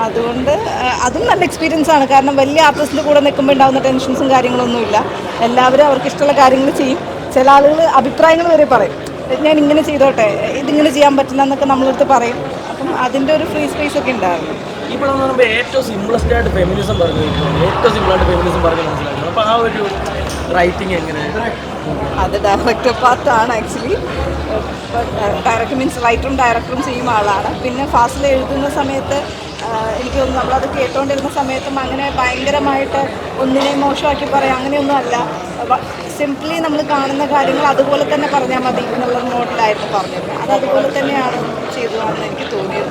അതുകൊണ്ട് അതും നല്ല എക്സ്പീരിയൻസ് ആണ്. കാരണം വലിയ ആർട്ടിസ്റ്റിൻ്റെ കൂടെ നിൽക്കുമ്പോൾ ഉണ്ടാകുന്ന ടെൻഷൻസും കാര്യങ്ങളൊന്നുമില്ല. എല്ലാവരും അവർക്ക് ഇഷ്ടമുള്ള കാര്യങ്ങൾ ചെയ്യും. ചില ആളുകൾ അഭിപ്രായങ്ങൾ വരെ പറയും, ഞാൻ ഇങ്ങനെ ചെയ്തോട്ടെ, ഇതിങ്ങനെ ചെയ്യാൻ പറ്റില്ല എന്നൊക്കെ നമ്മളടുത്ത് പറയും. അപ്പം അതിൻ്റെ ഒരു ഫ്രീ സ്പേസ് ഒക്കെ ഉണ്ടായിരുന്നു. ഇപ്പോൾ എന്ന് പറയുമ്പോൾ ഏറ്റവും സിമ്പിളസ്റ്റ് ആയിട്ട് ഫെമിനിസം പറഞ്ഞു മനസ്സിലാക്കുന്നത്. അപ്പോൾ ആ ഒരു റൈറ്റിംഗ് എങ്ങനെ? അത് ഡയറക്ടർ പാർട്ടാണ് ആക്ച്വലി. ഡയറക്ടർ മീൻസ് റൈറ്ററും ഡയറക്ടറും ചെയ്യുന്ന ആളാണ്. പിന്നെ ഫാസിൽ എഴുതുന്ന സമയത്ത് എനിക്ക് തോന്നുന്നു നമ്മളത് കേട്ടുകൊണ്ടിരുന്ന സമയത്തും അങ്ങനെ ഭയങ്കരമായിട്ട് ഒന്നിനെ മോശമാക്കി പറയാം അങ്ങനെയൊന്നും അല്ല. സിംപ്ലി നമ്മൾ കാണുന്ന കാര്യങ്ങൾ അതുപോലെ തന്നെ പറഞ്ഞാൽ മതി എന്നുള്ള മോഡലായിരുന്നു പറഞ്ഞിരുന്നത്. അത് അതുപോലെ തന്നെയാണ് ചെയ്തതാണെന്ന് എനിക്ക് തോന്നിയത്.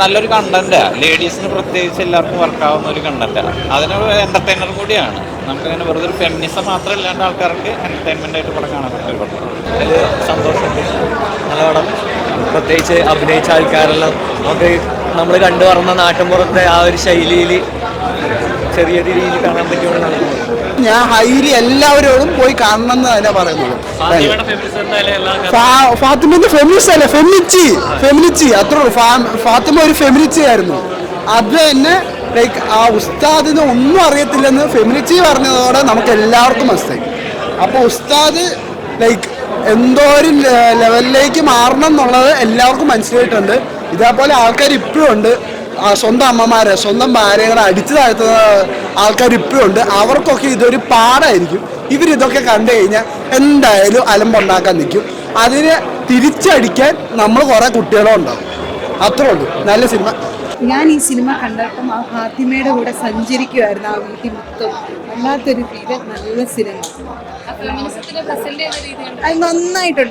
നല്ലൊരു കണ്ടൻറ്റാണ്, ലേഡീസിന് പ്രത്യേകിച്ച് എല്ലാവർക്കും വർക്കാവുന്ന ഒരു കണ്ടൻറ്റാണ്. അതിനൊരു എൻ്റർടൈനർ കൂടിയാണ്. നമുക്കങ്ങനെ വെറുതെ ഒരു ഫെമിനിസം മാത്രമല്ലാണ്ട് ആൾക്കാർക്ക് എൻ്റർടൈൻമെൻറ്റായിട്ട് പടം കാണാൻ പറ്റുന്ന ഒരു പടം. അത് സന്തോഷമുണ്ട്. നല്ല പടം. പ്രത്യേകിച്ച് അഭിനയിച്ച ആൾക്കാരെല്ലാം നമുക്ക് നമ്മൾ കണ്ടു പറഞ്ഞ നാട്ടിൻപുറത്തെ ആ ഒരു ശൈലിയിൽ ചെറിയ രീതിയിൽ കാണാൻ പറ്റുമെന്നാണ്. ഞാൻ ഹൈലി എല്ലാവരോടും പോയി കാണണം എന്ന് തന്നെ പറയുന്നത്. ഫാത്തിമന്റെ ഫെമിനിസ്റ്റ് അല്ല, ഫെമിനിച്ചി അത്രേ ഉള്ളൂ. ഫാത്തിമ ഒരു ഫെമിനിച്ചി ആയിരുന്നു. അത് തന്നെ ലൈക്ക് ആ ഉസ്താദിന് ഒന്നും അറിയത്തില്ലെന്ന് ഫെമിനിച്ചി പറഞ്ഞതോടെ നമുക്ക് എല്ലാവർക്കും മനസ്സിലായി. അപ്പോൾ ഉസ്താദ് ലൈക്ക് എന്തോ ഒരു ലെവലിലേക്ക് മാറണം എന്നുള്ളത് എല്ലാവർക്കും മനസ്സിലായിട്ടുണ്ട്. ഇതേപോലെ ആൾക്കാർ ഇപ്പോഴും ഉണ്ട്. സ്വന്തം അമ്മമാരെ, സ്വന്തം ഭാര്യകളെ അടിച്ചു താഴ്ത്തുന്ന ആൾക്കാർ ഇപ്പോഴും ഉണ്ട്. അവർക്കൊക്കെ ഇതൊരു പാടായിരിക്കും. ഇവരിതൊക്കെ കണ്ടു കഴിഞ്ഞാൽ എന്തായാലും അലമ്പുണ്ടാക്കാൻ നിൽക്കും. അതിനെ തിരിച്ചടിക്കാൻ നമ്മൾ കുറേ കുട്ടികളും ഉണ്ടാവും. അത്രേ ഉള്ളൂ. നല്ല സിനിമ. ഞാൻ ഈ സിനിമ കണ്ടപ്പം ആ ഫാത്തിമയുടെ കൂടെ സഞ്ചരിക്കുമായിരുന്നു. ആ വീട്ടിൽ മൊത്തം വല്ലാത്തൊരു ഫീല്. നല്ല സിനിമ. അത് നന്നായിട്ട്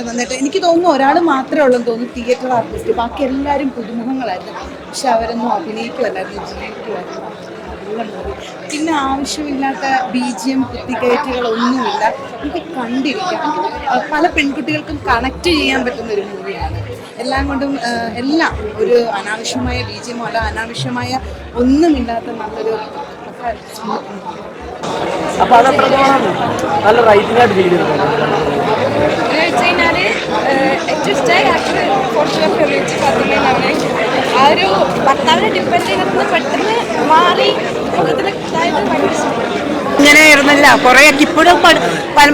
എനിക്ക് തോന്നുന്നു ഒരാൾ മാത്രമേ ഉള്ളെന്ന് തോന്നുന്നു തിയേറ്റർ ആർട്ടിസ്റ്റ്. ബാക്കി എല്ലാവരും പുതുമുഖങ്ങളായിരുന്നു. പക്ഷെ അവരൊന്നും അഭിനയിക്കുമല്ലായിരുന്നു, ജീവിക്കുമായിരുന്നു. പിന്നെ ആവശ്യമില്ലാത്ത BGM കുത്തിക്കയറ്റുകളൊന്നുമില്ല. എനിക്ക് കണ്ടിരിക്കാം. പല പെൺകുട്ടികൾക്കും കണക്ട് ചെയ്യാൻ പറ്റുന്ന ഒരു മൂവിയാണ്. എല്ലാം കൊണ്ടും എല്ലാം ഒരു അനാവശ്യമായ BGM അല്ല, അനാവശ്യമായ ഒന്നുമില്ലാത്ത നല്ലൊരു. അപ്പോൾ അതെത്രത്തോളം നല്ല റൈറ്റിംഗ് ആയിട്ട് ഫീൽ ചെയ്തിട്ടുണ്ട്? ഏറ്റവും ഇഷ്ടമായി ആക്ച്വലി ഫോർച്യൂണർ ഫെമിനിസ്റ്റ് ഫാത്തിമയാണ്. ആ ഒരു ഭർത്താവിനെ ഡിപ്പെൻഡ് ചെയ്തിട്ട് പെട്ടെന്ന് മാറി ഭയങ്കര ഇഷ്ടമാണ്. ഇങ്ങനെ ആയിരുന്നില്ല. കുറേയൊക്കെ ഇപ്പോഴും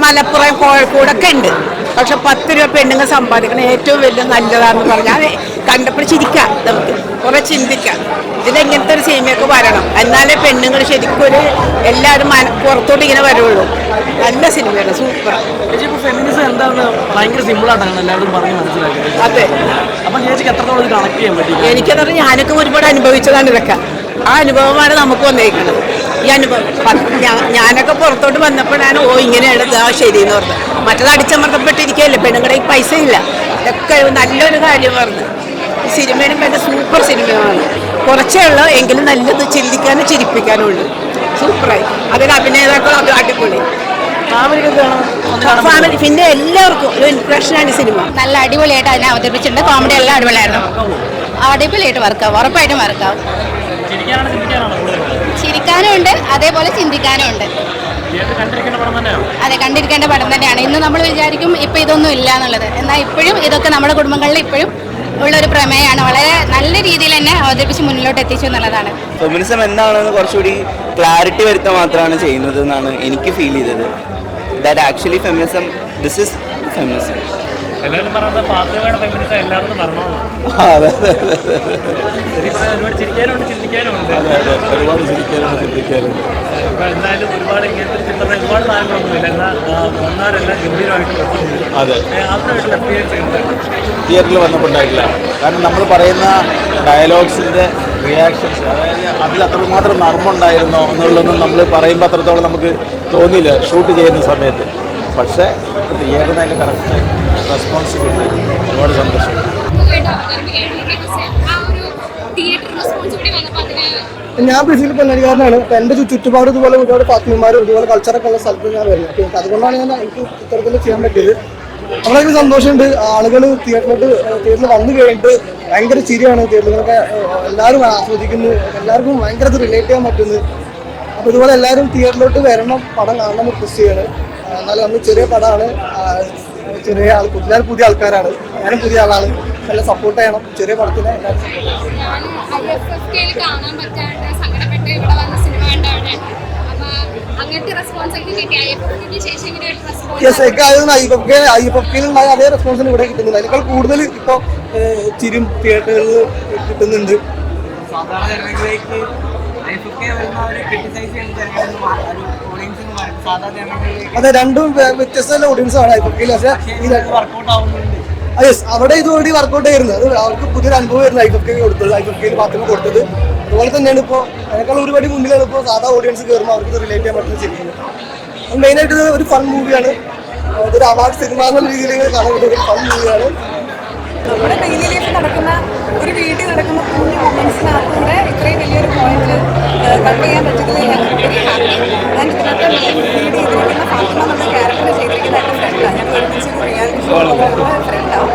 മലപ്പുറം കോഴിക്കോടൊക്കെ ഉണ്ട്. പക്ഷെ 10 രൂപ പെണ്ണുങ്ങൾ സമ്പാദിക്കണം ഏറ്റവും വലിയ നല്ലതാണെന്ന് പറഞ്ഞാൽ കണ്ടപ്പോൾ ചിരിക്കാം. നമുക്ക് കുറേ ചിന്തിക്കാം. ഇതിലെങ്ങനത്തെ ഒരു സിനിമയൊക്കെ വരണം, എന്നാലേ പെണ്ണുങ്ങൾ ശരിക്കും ഒരു എല്ലാവരും പുറത്തോട്ട് ഇങ്ങനെ വരുള്ളൂ. നല്ല സിനിമയാണ്, സൂപ്പർ. ഫെമിനിസം എന്താണെന്ന് ഭയങ്കര സിമ്പിളായിട്ടാണ് എല്ലാവരും പറഞ്ഞ് മനസ്സിലാക്കുന്നത്. അതെ. അപ്പം ചേച്ചിക്ക് എത്രത്തോളം കണക്ട് ചെയ്യാൻ പറ്റും? എനിക്കെന്ന് പറഞ്ഞാൽ ഞാനൊക്കെ ഒരുപാട് അനുഭവിച്ചതാണ് ഇതൊക്കെ. ആ അനുഭവമാണ് നമുക്ക് വന്നേക്കുന്നത്. ഈ അനുഭവം ഞാനൊക്കെ പുറത്തോട്ട് വന്നപ്പോഴാണ് ഇങ്ങനെയാണ് ശരിയെന്ന് പറഞ്ഞത്. മറ്റത് അടിച്ചമർത്തപ്പെട്ടിരിക്കുകയല്ലേ, പെണ്ണുങ്ങളുടെ ഈ പൈസ ഇല്ല. ഇതൊക്കെ നല്ലൊരു കാര്യം പറഞ്ഞു. ഈ സിനിമയുടെ പേര് സൂപ്പർ സിനിമയാണ്. കുറച്ചേ ഉള്ളൂ, എങ്കിലും നല്ലത് ചിന്തിക്കാനും ചിരിപ്പിക്കാനും ഉണ്ട്. സൂപ്പറായി. അതിൽ അഭിനേതാക്കളും അത് അടിപൊളി. ഫാമിലി പിന്നെ എല്ലാവർക്കും ഒരു ഇൻസ്പിറേഷനാണ് ഈ സിനിമ. നല്ല അടിപൊളിയായിട്ട് അതിനെ അവതരിപ്പിച്ചിട്ടുണ്ട്. കോമഡി എല്ലാം അടിപൊളിയായിരുന്നു. അടിപൊളിയായിട്ട് വർക്കാവും, ഉറപ്പായിട്ടും വർക്കാവും. ചിരിക്കാനും ഉണ്ട്, അതേപോലെ ചിന്തിക്കാനും ഉണ്ട്. അതെ, കണ്ടിരിക്കേണ്ട പടം തന്നെയാണ്. ഇന്ന് നമ്മൾ വിചാരിക്കും ഇപ്പം ഇതൊന്നും ഇല്ല എന്നുള്ളത്. എന്നാൽ ഇപ്പോഴും ഇതൊക്കെ നമ്മുടെ കുടുംബങ്ങളിൽ ഇപ്പോഴും ഉള്ളൊരു പ്രമേയമാണ്. വളരെ നല്ല രീതിയിൽ തന്നെ അവതരിപ്പിച്ച് മുന്നിലോട്ട് എത്തിച്ചു എന്നുള്ളതാണ്. ഫെമിനിസം എന്താണെന്ന് കുറച്ചുകൂടി ക്ലാരിറ്റി വരുത്താൻ മാത്രമാണ് ചെയ്യുന്നത് എന്നാണ് എനിക്ക് ഫീൽ ചെയ്തത്. That actually feminism, this is feminism. എല്ലാവരും പറയുന്നത് ഫാത്തിമയുടെ ഫെമിനിസം എല്ലാവർക്കും വരണമെന്ന്. ഒരുപാട് ചിരിക്കാനുണ്ട്, ചിന്തിക്കാനുണ്ട്. ഒരുപാട് ചിരിക്കാനുണ്ട്, ചിന്തിക്കാനുണ്ട്. ഇപ്പം എന്തായാലും ഒരുപാട് ഇങ്ങനത്തെ ചിത്രം ഒരുപാട് സാധനങ്ങളൊന്നുമില്ല. എന്നാൽ വന്നാരെല്ലാം ഗംഭീരമായിട്ട് പെർഫോം. അതെ, അതിനായിട്ടുള്ള എക്സ്പീരിയൻസ് തിയേറ്ററിൽ വന്നപ്പോൾ ഉണ്ടായിട്ടില്ല. കാരണം നമ്മൾ പറയുന്ന ഡയലോഗ്സിൻ്റെ റിയാക്ഷൻസ്, അതായത് അതിൽ അത്രമാത്രം നർമ്മമുണ്ടായിരുന്നോ എന്നുള്ളതൊന്നും നമ്മൾ പറയുമ്പോൾ അത്രത്തോളം നമുക്ക് തോന്നിയില്ല ഷൂട്ട് ചെയ്യുന്ന സമയത്ത്. പക്ഷേ തിയേറ്ററിന് അതിൻ്റെ കറക്റ്റ് റെസ്പോൺസ് കിട്ടി. ഒരുപാട് സന്തോഷം. ഞാൻ ബേസിക്കലി പൊന്നാനിക്കാരനാണ്. അപ്പോൾ എൻ്റെ ചുറ്റുപാട് ഇതുപോലെ ഒരുപാട് ഫാത്തിമമാരും ഇതുപോലെ കൾച്ചറൊക്കെ ഉള്ള സ്ഥലത്ത് ഞാൻ വരുന്നത്. അപ്പോൾ അതുകൊണ്ടാണ് എനിക്ക് ഇത്തരത്തിൽ ചെയ്യാൻ പറ്റിയത്. വളരെ സന്തോഷമുണ്ട്. ആളുകൾ തിയേറ്ററിൽ വന്നു കഴിഞ്ഞിട്ട് ഭയങ്കര ചിരിയാണ്. തിയേറ്ററിലൊക്കെ എല്ലാവരും ആസ്വദിക്കുന്നു. എല്ലാവർക്കും ഭയങ്കര റിലേറ്റ് ചെയ്യാൻ പറ്റുന്നു. അപ്പോൾ ഇതുപോലെ എല്ലാവരും തിയേറ്ററിലോട്ട് വരണം, പടം കാണണം റിക്വസ്റ്റ് ചെയ്യണം. എന്നാലും നമ്മൾ ചെറിയ പടമാണ്, ചെറിയ ആൾ, പുതിയ ആൾക്കാരാണ്. ഞാനും പുതിയ ആളാണ്. എല്ലാം സപ്പോർട്ട് ചെയ്യണം. ചെറിയ പടത്തിനെ എല്ലാവരും ഞാൻ IFFK കാണാൻ പറ്റാണ്ട് സങ്കടപ്പെട്ട് ഇവിടെ വന്ന സിനിമ കണ്ടാണ്. അപ്പൊ അങ്ങനത്തെ റെസ്പോൺസ് ഒക്കെ കിട്ടി. IFFK ശേഷം ഇങ്ങനെ ഒരു റെസ്പോൺസ് IFFK-യിലുണ്ടായ അതേ റെസ്പോൺസിന് ഇവിടെ കിട്ടുന്നില്ല. അതിനേക്കാൾ കൂടുതൽ ഇപ്പോൾ ചിരിയും തിയേറ്ററുകളിൽ കിട്ടുന്നുണ്ട്. അതെ, രണ്ടും വ്യത്യസ്തമായ ഓഡിയൻസാണ് IFFK-യിൽ. പക്ഷേ യെസ്, അവിടെ ഇത് ഓൾറെഡി വർക്കൗട്ട് ആയിരുന്നു. അത് അവർക്ക് പുതിയൊരു അനുഭവമായിരുന്നു IFFK കൊടുത്തത്, IFFK-യിൽ മാത്രമേ കൊടുത്തത്. അതുപോലെ തന്നെയാണ് ഇപ്പോൾ അതിനേക്കാൾ ഒരുപാട് മുന്നിലാണ് ഇപ്പോൾ സാധാ ഓഡിയൻസ് കയറുമ്പോൾ അവർക്ക് റിലേറ്റ് ചെയ്യാൻ പറ്റുന്ന ശരിക്കും. മെയിനായിട്ട് ഇത് ഒരു ഫൺ മൂവിയാണ്. ഇതൊരു അവാർഡ് സിനിമ എന്നുള്ള രീതിയിൽ കാണാൻ പറ്റുന്ന ഒരു ഫൺ മൂവിയാണ്. നമ്മുടെ ഡെയിലി ലൈഫിൽ നടക്കുന്ന ഒരു വീട്ടിൽ നടക്കുന്ന കുഞ്ഞു മൊമെന്റ്സിനകത്തൂടെ ഇത്രയും വലിയൊരു പോയിന്റ് കൺവേ ചെയ്യാൻ പറ്റുന്നത് ഞാൻ വെരി ഹാപ്പി. ഞാൻ ഇതിനകത്ത് ലീഡ് ചെയ്തിരിക്കുന്ന ഫാത്തിമ നമ്മുടെ ക്യാരക്ടർ ചെയ്തിരിക്കുന്ന എൻ്റെ ഫ്രണ്ടാണ്. ഞങ്ങൾ ഒരുമിച്ച് റിയാലിറ്റി ഷോ ഫ്രണ്ടാണ്.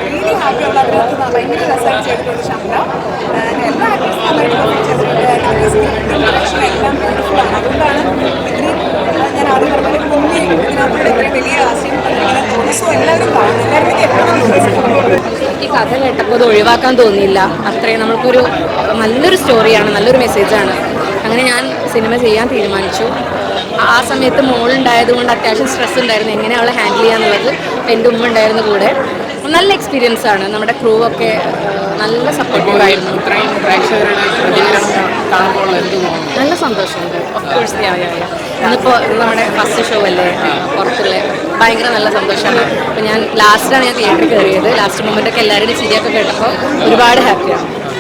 റിയലി ഹാപ്പി ഉള്ള അതിനകത്ത് ഭയങ്കര രസമായിട്ട് ചെയ്തിട്ടുണ്ട് ശമ്പള. എല്ലാ ആക്ടേഴ്സും നന്നായിട്ട് ചെയ്തിട്ടുണ്ട്. സ്ക്രിപ്റ്റും ഡയറക്ഷൻ എല്ലാം ബ്യൂട്ടിഫുള്ളാണ്. അതുകൊണ്ടാണ് ഇത്രയും ഞാൻ ആദ്യം പറഞ്ഞ കുഞ്ഞി ഇതിനകത്തൂടെ ഇത്രയും വലിയ ആശയം തോന്നി. സോ എല്ലാവരും കാണും. എല്ലാവരും എപ്പോഴും ഈ കഥ കേട്ടപ്പോൾ അത് ഒഴിവാക്കാൻ തോന്നിയില്ല. അത്രയും നമ്മൾക്കൊരു നല്ലൊരു സ്റ്റോറിയാണ്, നല്ലൊരു മെസ്സേജാണ്. അങ്ങനെ ഞാൻ സിനിമ ചെയ്യാൻ തീരുമാനിച്ചു. ആ സമയത്ത് മോളുണ്ടായത് കൊണ്ട് അത്യാവശ്യം സ്ട്രെസ് ഉണ്ടായിരുന്നു, എങ്ങനെ അവളെ ഹാൻഡിൽ ചെയ്യാന്നുള്ളത്. എൻ്റെ ഉമ്മ ഉണ്ടായിരുന്നു കൂടെ. നല്ല എക്സ്പീരിയൻസ് ആണ്. നമ്മുടെ ക്രൂ ഒക്കെ നല്ല സപ്പോർട്ടീവായിരുന്നു. നല്ല സന്തോഷമുണ്ട്. ഓഫ് കോഴ്സ് ഇന്നിപ്പോൾ നമ്മുടെ ഫസ്റ്റ് ഷോ അല്ലേ പുറത്തുള്ള, ഭയങ്കര നല്ല സന്തോഷമാണ്. അപ്പോൾ ഞാൻ ലാസ്റ്റാണ് തിയേറ്ററിൽ കയറിയത്. ലാസ്റ്റ് മൊമെൻ്റൊക്കെ എല്ലാവരുടെയും ചിരിയൊക്കെ കേട്ടപ്പോൾ ഒരുപാട് ഹാപ്പിയാണ്.